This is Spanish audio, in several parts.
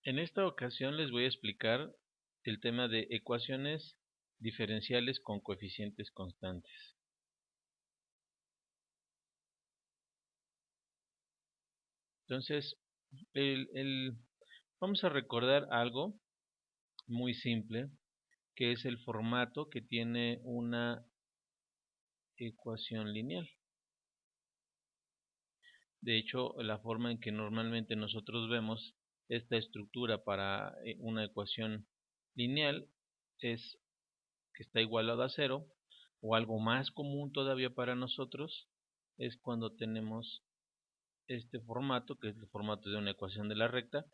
En esta ocasión les voy a explicar el tema de ecuaciones diferenciales con coeficientes constantes. Entonces, vamos a recordar algo muy simple, que es el formato que tiene una ecuación lineal. De hecho, la forma en que normalmente nosotros vemos esta estructura para una ecuación lineal es que está igualada a cero, o algo más común todavía para nosotros es cuando tenemos este formato, que es el formato de una ecuación de la recta,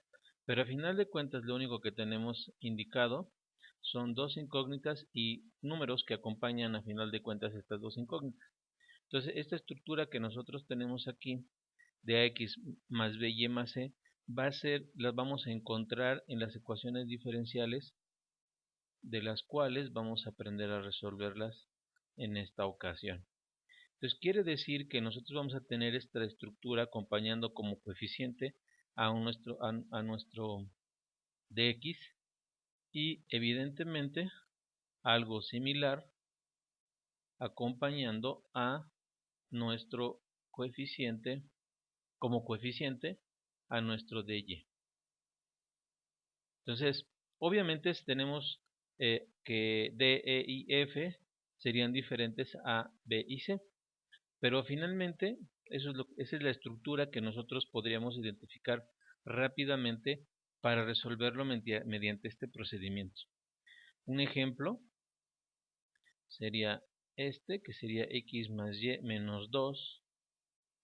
pero a final de cuentas lo único que tenemos indicado son dos incógnitas y números que acompañan a final de cuentas estas dos incógnitas. Entonces, esta estructura que nosotros tenemos aquí de ax más by más c las vamos a encontrar en las ecuaciones diferenciales, de las cuales vamos a aprender a resolverlas en esta ocasión. Entonces quiere decir que nosotros vamos a tener esta estructura acompañando como coeficiente a nuestro dx, y evidentemente algo similar acompañando a nuestro coeficiente como coeficiente a nuestro dy. Entonces, obviamente tenemos que D, E y F serían diferentes a B y C, pero finalmente esa es la estructura que nosotros podríamos identificar rápidamente para resolverlo mediante este procedimiento. Un ejemplo sería este, que sería x más y menos 2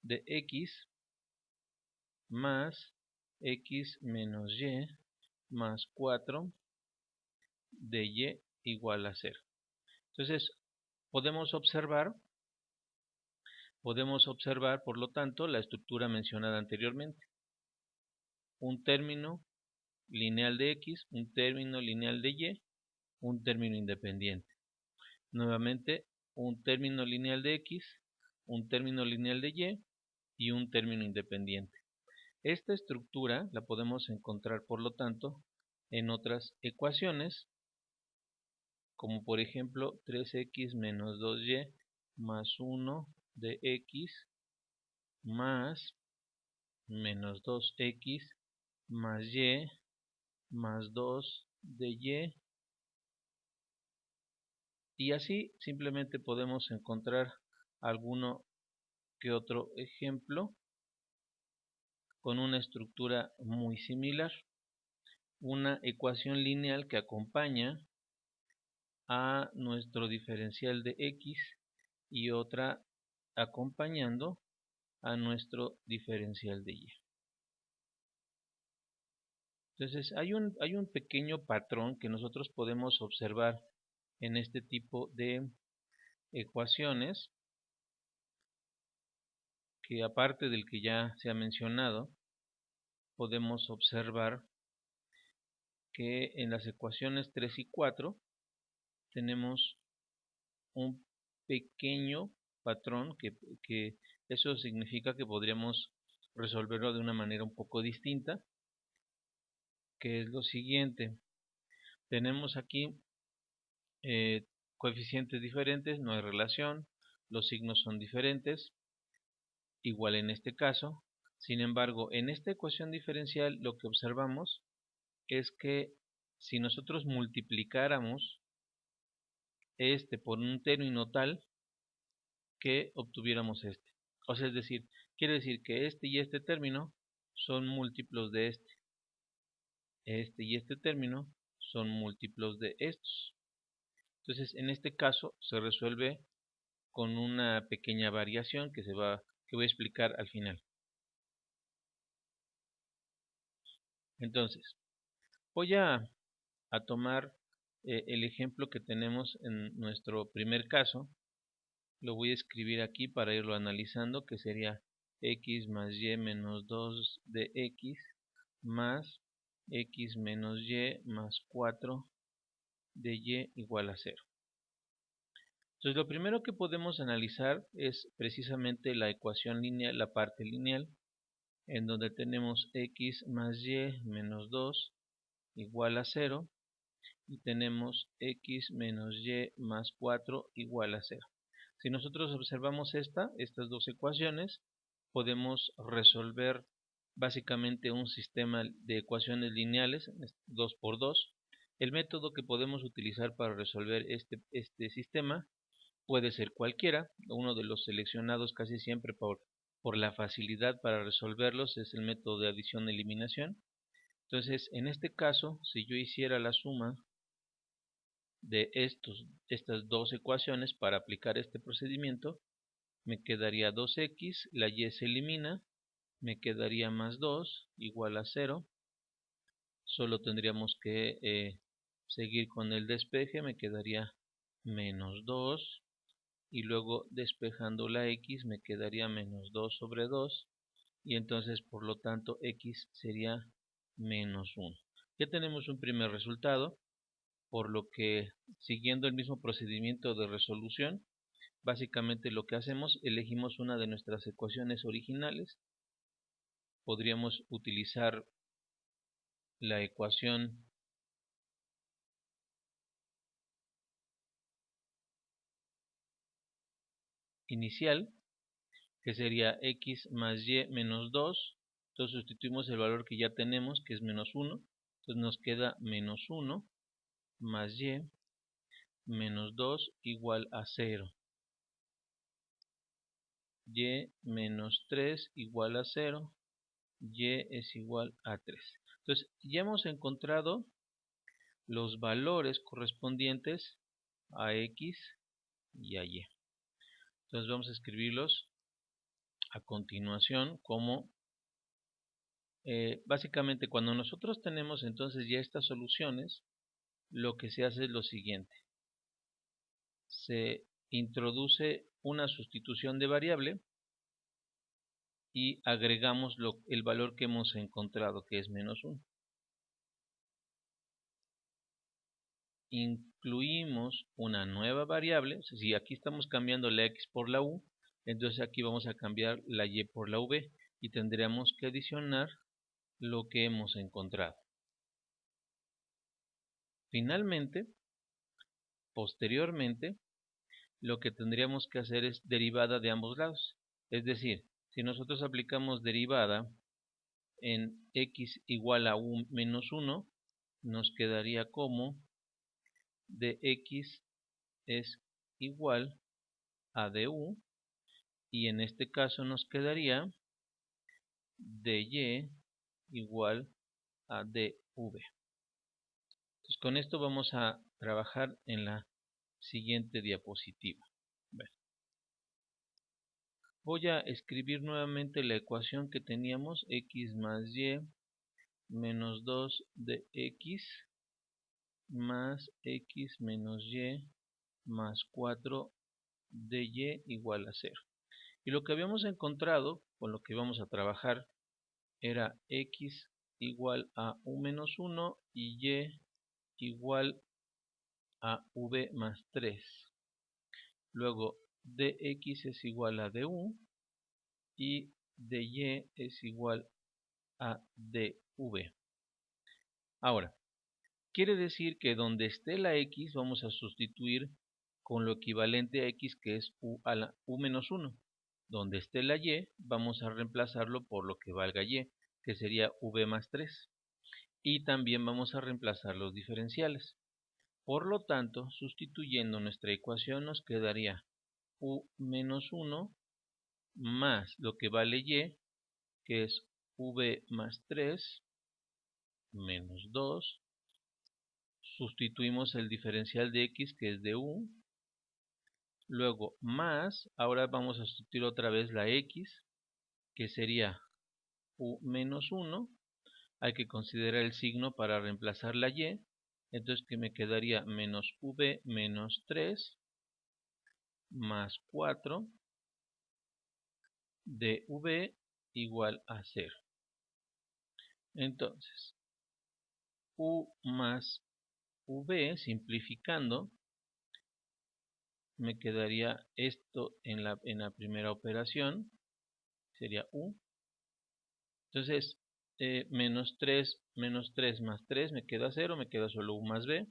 de x más x menos y más 4 de y igual a 0. Entonces, podemos observar, por lo tanto, la estructura mencionada anteriormente. Un término lineal de x, un término lineal de y, un término independiente. Nuevamente, un término lineal de x, un término lineal de y un término independiente. Esta estructura la podemos encontrar, por lo tanto, en otras ecuaciones, como por ejemplo 3x menos 2y más 1 de x más menos 2x más y más 2 de y así simplemente podemos encontrar alguno que otro ejemplo con una estructura muy similar, una ecuación lineal que acompaña a nuestro diferencial de x y otra acompañando a nuestro diferencial de y. Entonces hay un pequeño patrón que nosotros podemos observar en este tipo de ecuaciones, que aparte del que ya se ha mencionado, podemos observar que en las ecuaciones 3 y 4 tenemos un pequeño patrón que eso significa que podríamos resolverlo de una manera un poco distinta, que es lo siguiente. Tenemos aquí coeficientes diferentes, no hay relación, los signos son diferentes, igual en este caso. Sin embargo, en esta ecuación diferencial lo que observamos es que si nosotros multiplicáramos este por un término tal que obtuviéramos este. O sea, es decir, quiere decir que este y este término son múltiplos de este. Este y este término son múltiplos de estos. Entonces, en este caso se resuelve con una pequeña variación que voy a explicar al final. Entonces, voy a tomar el ejemplo que tenemos en nuestro primer caso. Lo voy a escribir aquí para irlo analizando, que sería x más y menos 2 de x más x menos y más 4 de y igual a 0. Entonces lo primero que podemos analizar es precisamente la ecuación lineal, la parte lineal, en donde tenemos x más y menos 2 igual a 0 y tenemos x menos y más 4 igual a 0. Si nosotros observamos estas dos ecuaciones, podemos resolver básicamente un sistema de ecuaciones lineales 2 por 2. El método que podemos utilizar para resolver este sistema puede ser cualquiera. Uno de los seleccionados casi siempre por la facilidad para resolverlos es el método de adición-eliminación. Entonces, en este caso, si yo hiciera la suma de estas dos ecuaciones para aplicar este procedimiento, me quedaría 2x, la y se elimina, me quedaría más 2 igual a 0. Solo tendríamos que seguir con el despeje, me quedaría menos 2 y luego despejando la x me quedaría menos 2 sobre 2 y entonces por lo tanto x sería menos 1. Ya tenemos un primer resultado, por lo que siguiendo el mismo procedimiento de resolución, básicamente lo que hacemos, elegimos una de nuestras ecuaciones originales. Podríamos utilizar la ecuación inicial, que sería x más y menos 2. Entonces sustituimos el valor que ya tenemos, que es menos 1. Entonces nos queda menos 1 más y menos 2 igual a 0. Y menos 3 igual a 0. Y es igual a 3. Entonces ya hemos encontrado los valores correspondientes a x y a y. Entonces vamos a escribirlos a continuación como básicamente cuando nosotros tenemos entonces ya estas soluciones, lo que se hace es lo siguiente: se introduce una sustitución de variable y agregamos el valor que hemos encontrado, que es menos 1. Incluimos una nueva variable. Si aquí estamos cambiando la x por la u, entonces aquí vamos a cambiar la y por la v y tendríamos que adicionar lo que hemos encontrado. Finalmente, posteriormente, lo que tendríamos que hacer es derivada de ambos lados. Es decir, si nosotros aplicamos derivada en x igual a u menos 1, nos quedaría como dx es igual a du, y en este caso nos quedaría dy igual a dv. Entonces con esto vamos a trabajar en la siguiente diapositiva. Voy a escribir nuevamente la ecuación que teníamos, x más y menos 2 de x más x menos y más 4 de y igual a 0. Y lo que habíamos encontrado, con lo que vamos a trabajar, era x igual a u menos 1 y y igual a v más 3. Luego dx es igual a du y dy es igual a dv. Ahora, quiere decir que donde esté la x vamos a sustituir con lo equivalente a x, que es u menos 1. Donde esté la y vamos a reemplazarlo por lo que valga y, que sería v más 3. Y también vamos a reemplazar los diferenciales. Por lo tanto, sustituyendo nuestra ecuación nos quedaría u menos 1 más lo que vale y, que es v más 3 menos 2. Sustituimos el diferencial de x, que es de u. Luego más, ahora vamos a sustituir otra vez la x, que sería u menos 1. Hay que considerar el signo para reemplazar la y. Entonces que me quedaría menos v menos 3 más 4 de v igual a 0. Entonces, u más v, simplificando, me quedaría esto en la primera operación, sería u, Entonces, menos 3 más 3 me queda 0, me queda solo u más b.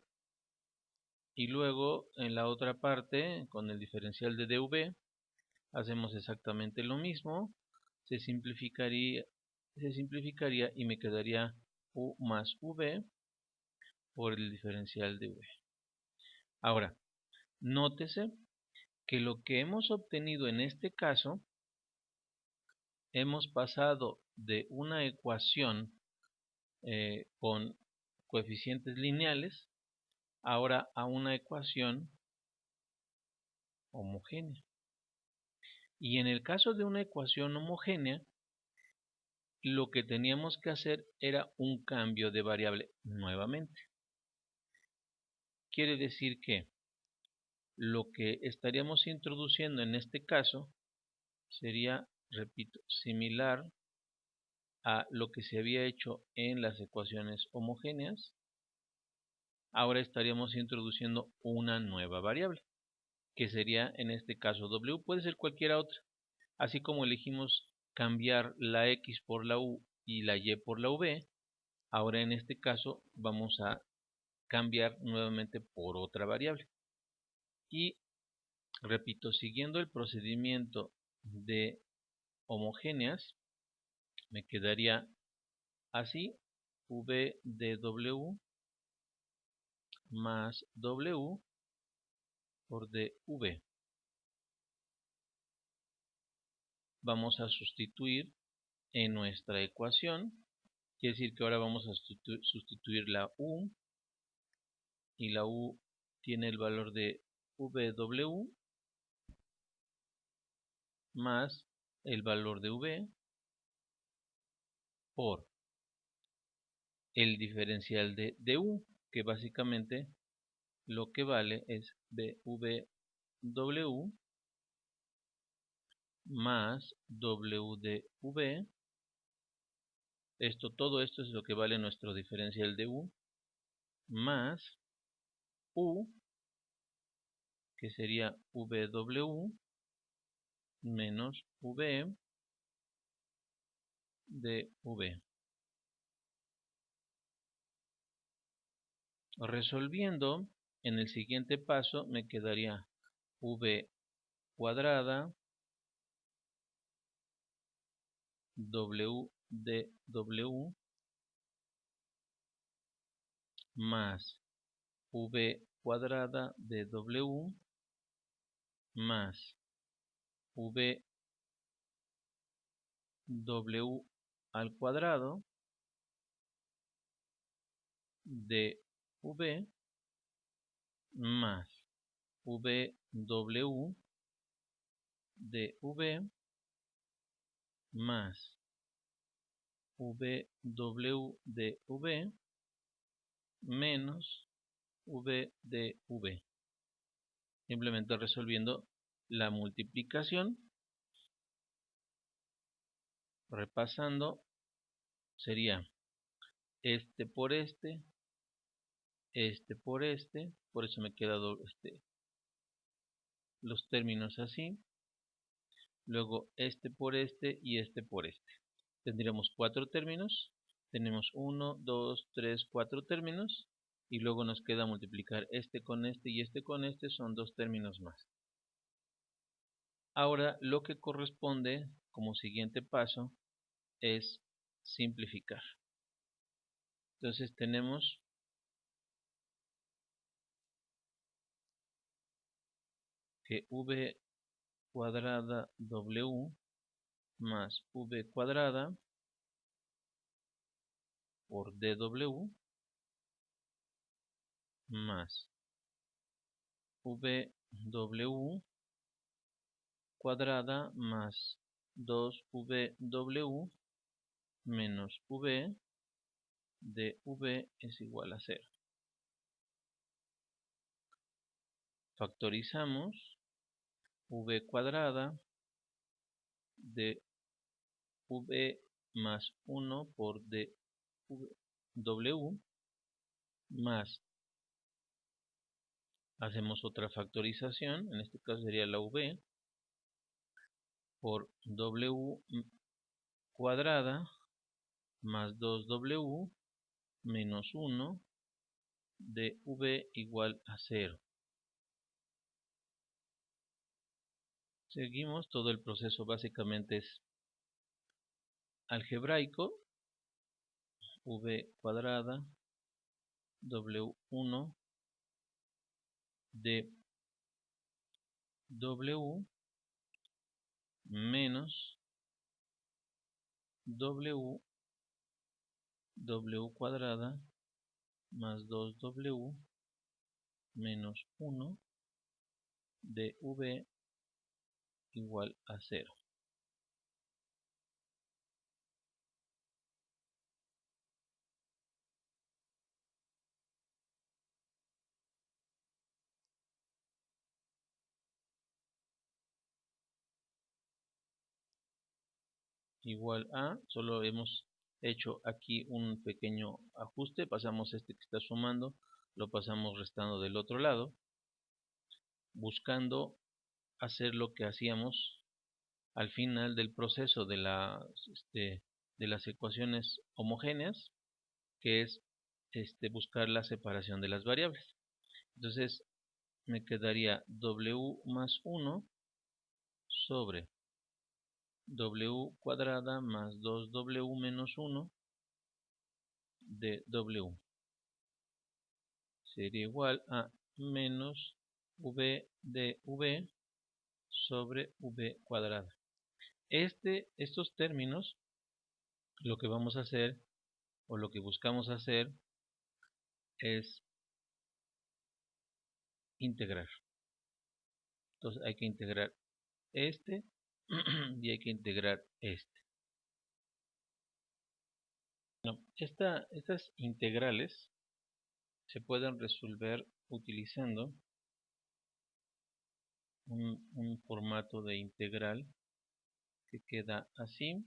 Y luego en la otra parte, con el diferencial de dv, hacemos exactamente lo mismo. Se simplificaría y me quedaría u más v por el diferencial de v. Ahora, nótese que lo que hemos obtenido en este caso, hemos pasado de una ecuación con coeficientes lineales ahora a una ecuación homogénea. Y en el caso de una ecuación homogénea, lo que teníamos que hacer era un cambio de variable nuevamente. Quiere decir que lo que estaríamos introduciendo en este caso sería, repito, similar a lo que se había hecho en las ecuaciones homogéneas. Ahora estaríamos introduciendo una nueva variable, que sería en este caso w, puede ser cualquiera otra. Así como elegimos cambiar la x por la u y la y por la v, ahora en este caso vamos a cambiar nuevamente por otra variable. Y repito, siguiendo el procedimiento de homogéneas, me quedaría así: v de w más w por dv. Vamos a sustituir en nuestra ecuación, quiere decir que ahora vamos a sustituir la u, y la u tiene el valor de vw más el valor de v por el diferencial de du, que básicamente lo que vale es vw más w de v. Todo esto es lo que vale nuestro diferencial de u, más u, que sería vw menos v de v. Resolviendo, en el siguiente paso me quedaría v cuadrada w de w más v cuadrada de w más v w al cuadrado de v más vw de v más vw de v menos v de v. Simplemente resolviendo la multiplicación, repasando, sería este por este por este, por eso me he quedado los términos así, luego este por este y este por este. Tendríamos 4 términos, tenemos 1, 2, 3, 4 términos, y luego nos queda multiplicar este con este y este con este, son 2 términos más. Ahora lo que corresponde como siguiente paso es simplificar. Entonces tenemos que v cuadrada w más v cuadrada por dw más vw cuadrada más 2vw menos v de v es igual a 0. Factorizamos v cuadrada de v más 1 por dw más, hacemos otra factorización, en este caso sería la v por w cuadrada más 2w menos 1 de v igual a 0. Seguimos, todo el proceso básicamente es algebraico, v cuadrada w1 de w menos w cuadrada más 2w menos 1 de v igual a 0. Igual a, solo hemos hecho aquí un pequeño ajuste, pasamos este que está sumando, lo pasamos restando del otro lado, buscando hacer lo que hacíamos al final del proceso de las ecuaciones homogéneas, que es buscar la separación de las variables. Entonces me quedaría w más 1 sobre w cuadrada más 2w menos 1 de w sería igual a menos v de v sobre v cuadrada. Estos términos, lo que vamos a hacer o lo que buscamos hacer es integrar. Entonces hay que integrar este y hay que integrar este. No, estas integrales se pueden resolver utilizando un formato de integral que queda así,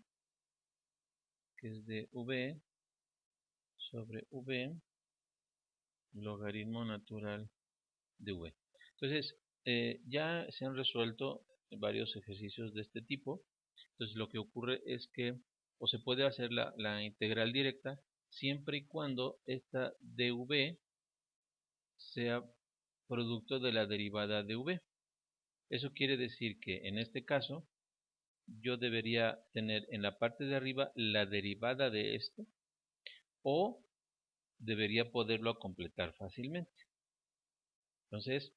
que es de v sobre v logaritmo natural de v. Entonces ya se han resuelto varios ejercicios de este tipo. Entonces lo que ocurre es que o se puede hacer la integral directa siempre y cuando esta dv sea producto de la derivada de v. Eso quiere decir que en este caso yo debería tener en la parte de arriba la derivada de esto, o debería poderlo completar fácilmente. Entonces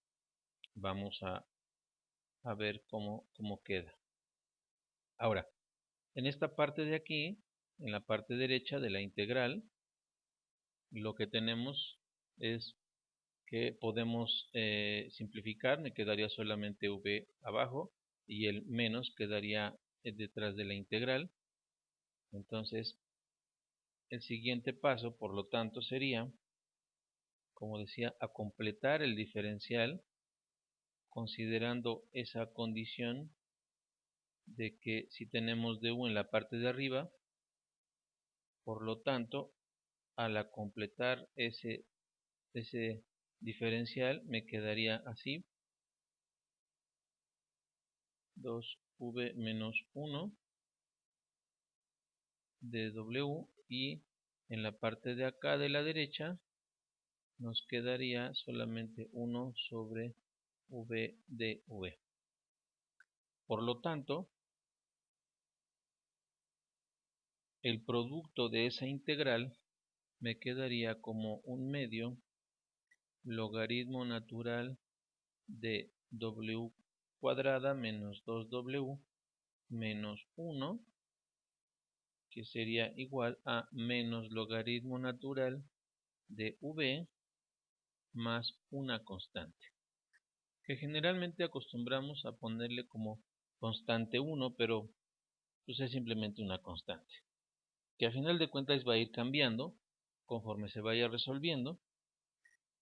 vamos a ver cómo queda. Ahora, en esta parte de aquí, en la parte derecha de la integral, lo que tenemos es que podemos simplificar. Me quedaría solamente v abajo y el menos quedaría detrás de la integral. Entonces el siguiente paso, por lo tanto, sería, como decía, a completar el diferencial considerando esa condición de que si tenemos du en la parte de arriba, por lo tanto, al completar ese diferencial me quedaría así: 2v menos 1 de w, y en la parte de acá de la derecha nos quedaría solamente 1 sobre v de v. Por lo tanto, el producto de esa integral me quedaría como un medio logaritmo natural de w cuadrada menos 2w menos 1, que sería igual a menos logaritmo natural de v más una constante, que generalmente acostumbramos a ponerle como constante 1, pero pues es simplemente una constante, que a final de cuentas va a ir cambiando conforme se vaya resolviendo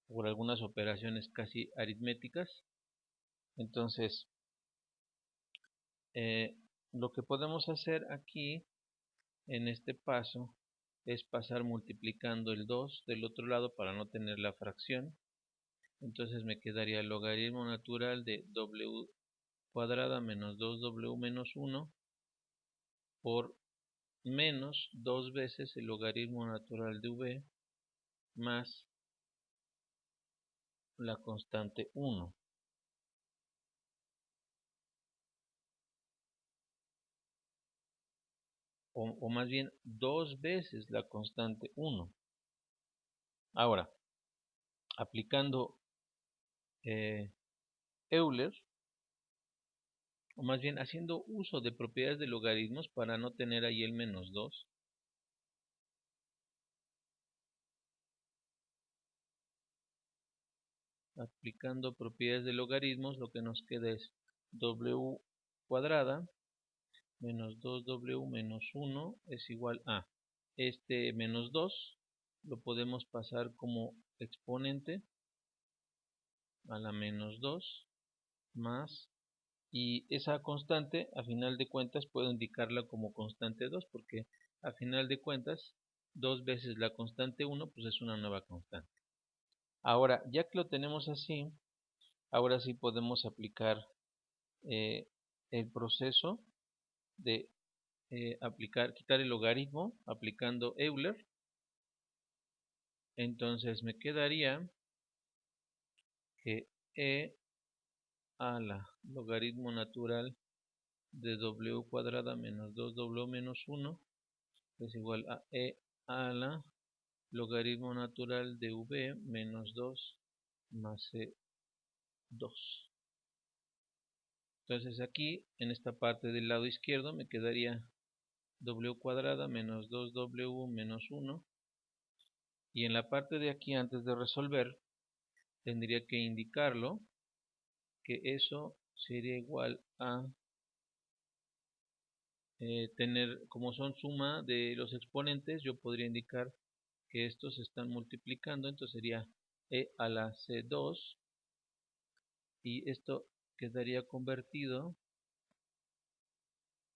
por algunas operaciones casi aritméticas. Entonces lo que podemos hacer aquí en este paso es pasar multiplicando el 2 del otro lado para no tener la fracción. Entonces me quedaría el logaritmo natural de w cuadrada menos 2w menos 1 por menos 2 veces el logaritmo natural de v más la constante 1. O más bien 2 veces la constante 1. Ahora, aplicando Euler, o más bien haciendo uso de propiedades de logaritmos para no tener ahí el menos 2. Aplicando propiedades de logaritmos, lo que nos queda es w cuadrada menos 2w menos 1 es igual a este menos 2, lo podemos pasar como exponente a la menos 2 más, y esa constante a final de cuentas puedo indicarla como constante 2 porque a final de cuentas 2 veces la constante 1 pues es una nueva constante. Ahora, ya que lo tenemos así, ahora sí podemos aplicar el proceso de quitar el logaritmo aplicando Euler. Entonces me quedaría que e a la logaritmo natural de w cuadrada menos 2w menos 1 es igual a e a la logaritmo natural de v menos 2 más c2. Entonces aquí en esta parte del lado izquierdo me quedaría w cuadrada menos 2w menos 1, y en la parte de aquí antes de resolver tendría que indicarlo que eso sería igual a tener, como son suma de los exponentes, yo podría indicar que estos se están multiplicando, entonces sería e a la c2, y esto quedaría convertido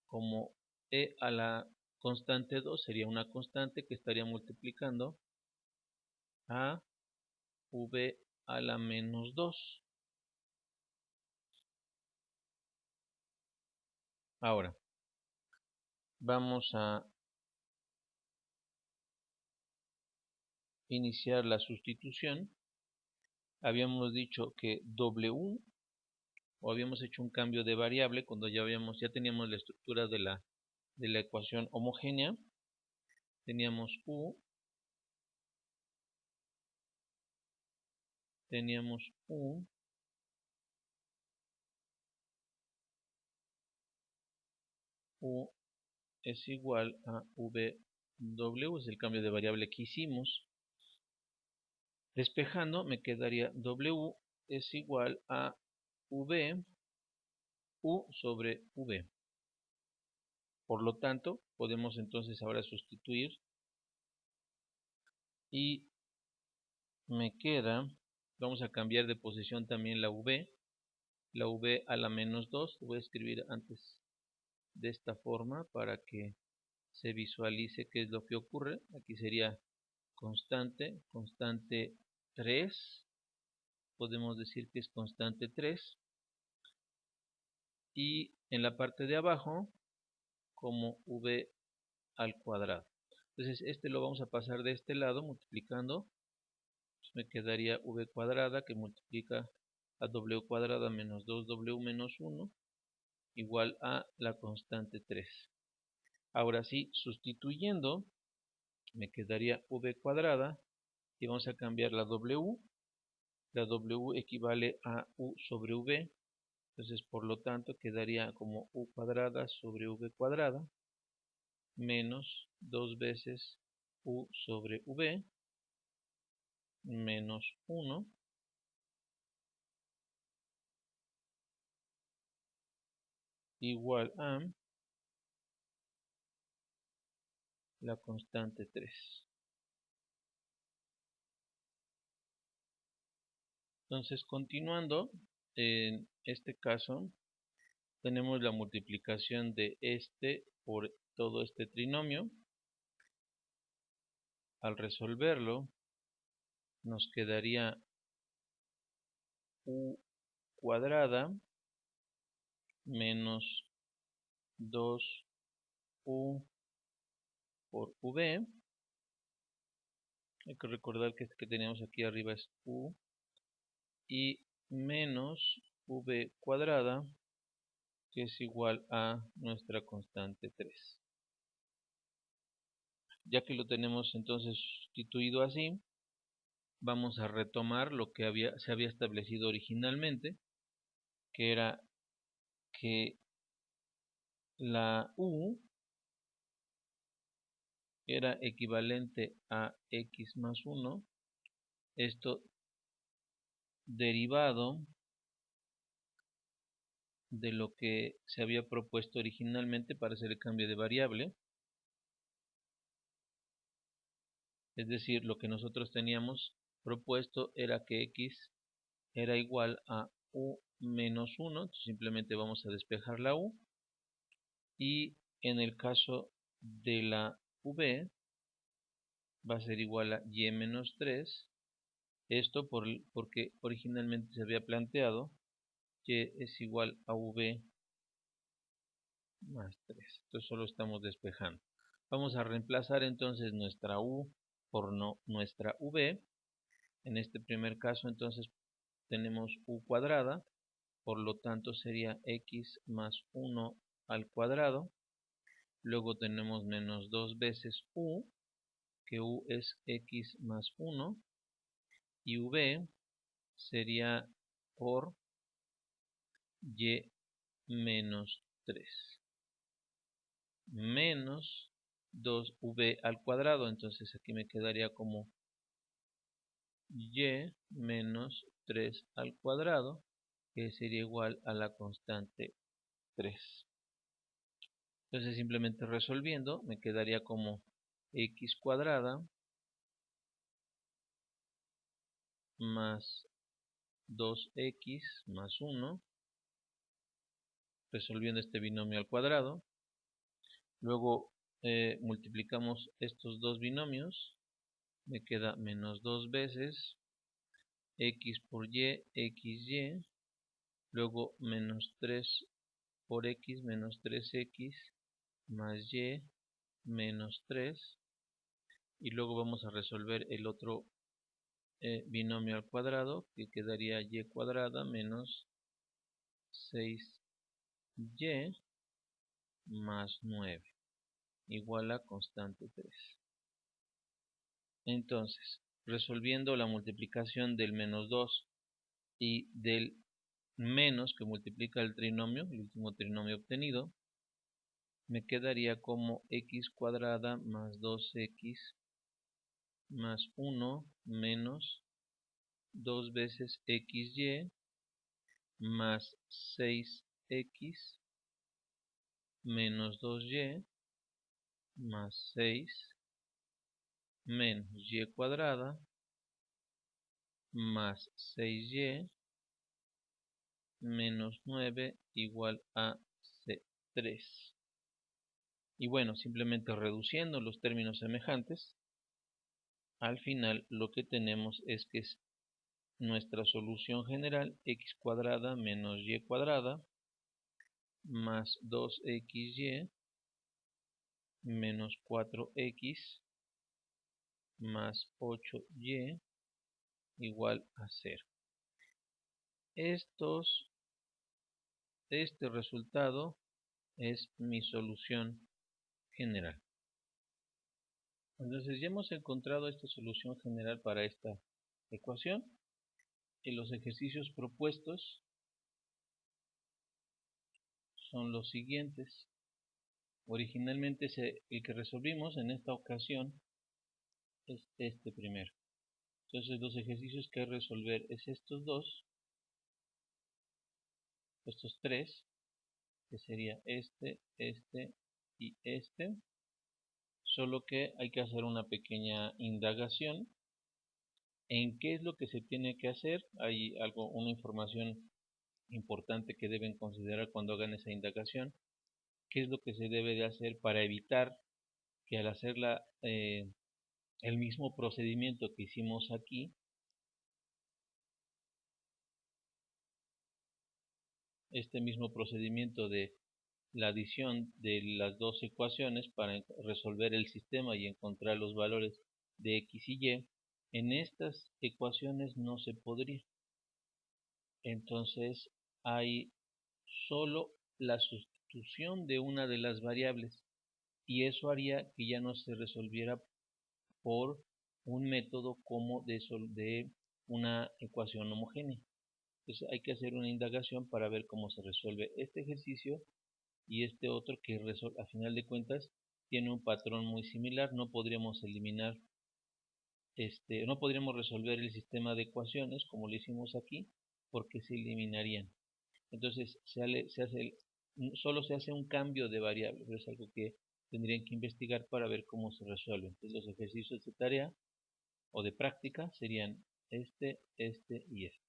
como e a la constante 2, sería una constante que estaría multiplicando a v a la menos 2. Ahora, vamos a iniciar la sustitución. Habíamos dicho que w, o habíamos hecho un cambio de variable cuando ya teníamos la estructura de la ecuación homogénea. Teníamos u, u es igual a w, es el cambio de variable que hicimos. Despejando me quedaría w es igual a v, u sobre v. Por lo tanto, podemos entonces ahora sustituir y me queda, vamos a cambiar de posición también la v a la menos 2, lo voy a escribir antes de esta forma para que se visualice qué es lo que ocurre. Aquí sería constante 3, podemos decir que es constante 3, y en la parte de abajo como v al cuadrado. Entonces este lo vamos a pasar de este lado multiplicando, pues me quedaría v cuadrada que multiplica a w cuadrada menos 2w menos 1 igual a la constante 3. Ahora sí, sustituyendo me quedaría v cuadrada y vamos a cambiar la w. La w equivale a u sobre v, entonces por lo tanto quedaría como u cuadrada sobre v cuadrada menos 2 veces u sobre v menos 1 igual a la constante 3. Entonces, continuando, en este caso tenemos la multiplicación de este por todo este trinomio. Al resolverlo nos quedaría u cuadrada menos 2u por v. Hay que recordar que este que teníamos aquí arriba es u, y menos v cuadrada, que es igual a nuestra constante 3. Ya que lo tenemos entonces sustituido así, vamos a retomar lo que se había establecido originalmente, que era que la u era equivalente a x más 1, esto derivado de lo que se había propuesto originalmente para hacer el cambio de variable, es decir, lo que nosotros teníamos propuesto era que x era igual a u menos 1, entonces simplemente vamos a despejar la u, y en el caso de la v va a ser igual a y menos 3, esto porque originalmente se había planteado y es igual a v más 3, entonces solo estamos despejando. Vamos a reemplazar entonces nuestra u por nuestra v. En este primer caso entonces tenemos u cuadrada, por lo tanto sería x más 1 al cuadrado. Luego tenemos menos 2 veces u, que u es x más 1, y v sería por y menos 3 menos 2v al cuadrado. Entonces aquí me quedaría como y menos 3 al cuadrado, que sería igual a la constante 3. Entonces simplemente resolviendo me quedaría como x cuadrada más 2x más 1, resolviendo este binomio al cuadrado. Luego multiplicamos estos dos binomios, me queda menos 2 veces x por y, xy, luego menos 3 por x, menos 3x, más y, menos 3, y luego vamos a resolver el otro binomio al cuadrado, que quedaría y cuadrada menos 6y más 9, igual a constante 3. Entonces, resolviendo la multiplicación del menos 2 y del menos que multiplica el trinomio, el último trinomio obtenido, me quedaría como x cuadrada más 2x más 1 menos 2 veces xy más 6x menos 2y más 6 menos y cuadrada más 6y menos 9 igual a 3. Y bueno, simplemente reduciendo los términos semejantes, al final lo que tenemos es que es nuestra solución general x cuadrada menos y cuadrada más 2xy menos 4x más 8y igual a 0. Este resultado es mi solución general. Entonces ya hemos encontrado esta solución general para esta ecuación, y los ejercicios propuestos son los siguientes. Originalmente el que resolvimos en esta ocasión es este primero. Entonces los ejercicios que hay que resolver es estos tres, que sería este y este. Solo que hay que hacer una pequeña indagación en qué es lo que se tiene que hacer. Hay una información importante que deben considerar cuando hagan esa indagación. ¿Qué es lo que se debe de hacer para evitar que al hacer el mismo procedimiento que hicimos aquí, este mismo procedimiento de la adición de las dos ecuaciones para resolver el sistema y encontrar los valores de x y y, en estas ecuaciones no se podría. Entonces hay solo la sustitución de una de las variables y eso haría que ya no se resolviera por un método como de una ecuación homogénea. Entonces hay que hacer una indagación para ver cómo se resuelve este ejercicio y este otro que a final de cuentas tiene un patrón muy similar. No podríamos eliminar no podríamos resolver el sistema de ecuaciones como lo hicimos aquí porque se eliminarían. Entonces solo se hace un cambio de variable, pero es algo que tendrían que investigar para ver cómo se resuelve. Entonces los ejercicios de tarea o de práctica serían este y este.